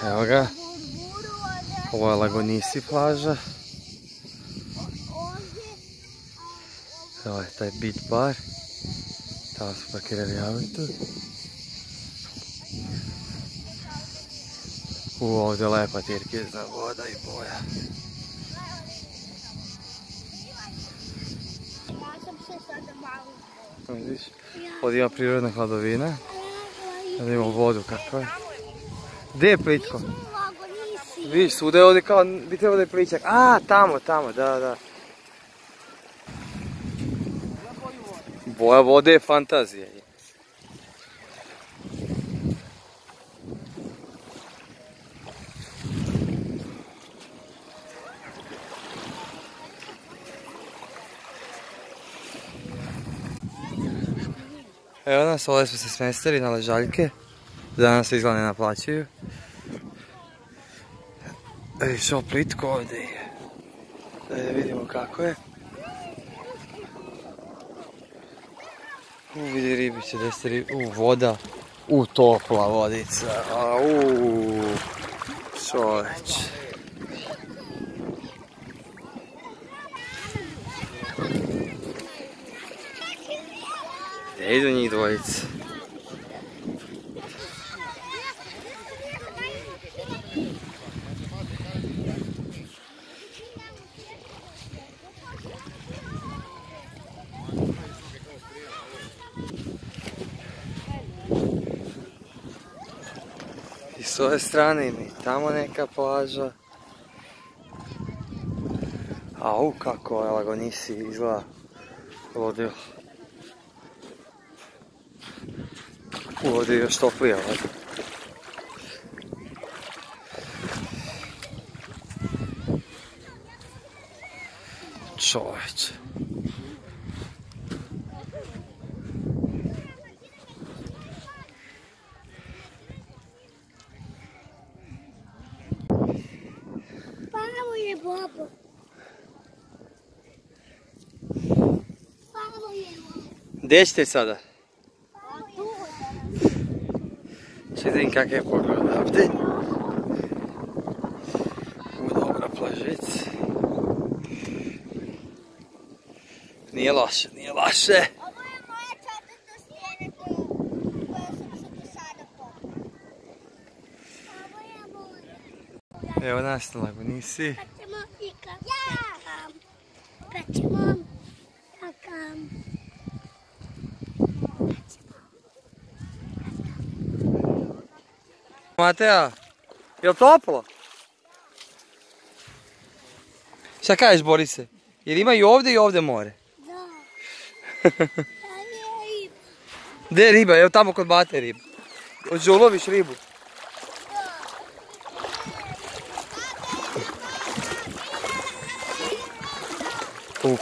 Evo ga. Ovo je Lagonisi plaža. Evo je taj beach bar. Tamo su parkirali auto. Ovdje je lepa tirkizna voda i boja. Vidiš, ovdje ima prirodna hladovina. Ovdje ima vodu kakva je. Gdje je plitko? Vidiš, svuda je ovdje kao, bi trebalo da je pličak. A, tamo, da. Boja vode je fantazija. Evo nas, ovdje smo se smestili na ležaljke. Danas se izgleda ne naplaćuju. Što plitko ovdje je. Da vidimo kako je. Vidi ribiće, da ste ribiće. Voda. Topla vodica. Čoveč. Gdje idu njih dvojice? I s ove strane ima i tamo neka plaža. Au, kako je Lagonisi izgleda ludilo. Ovdje je još toplija voda. Čoveče. Pavo je bobo. Pavo je bobo. Gdje ćete sada? Vidim kakav je pogled ovdje. Dobra plažica. Nije loše. Ovo je moja četvrta stijena koja sam se do sada popala. Ovo je moja. Evo nas na Lagonisi. Pećemo i kakam. Pećemo kakam. Mateja, je li toplo? Šta kažeš, Borise? Jer ima i ovdje more? Da. Gdje je riba? Evo tamo kod Bate je riba. Hoćeš da uloviš ribu?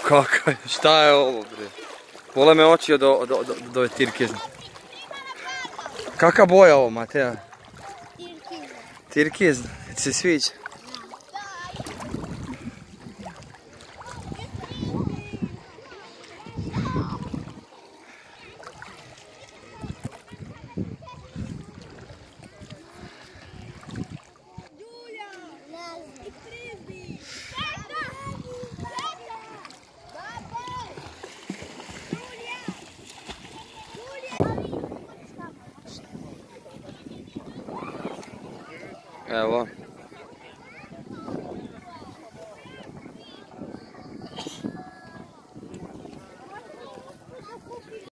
Kakav je, šta je ovo bre? Vole me oči od ove tirkizne. Kakva boja ovo, Mateja? Tirkizna, ti se sviđa? Evo.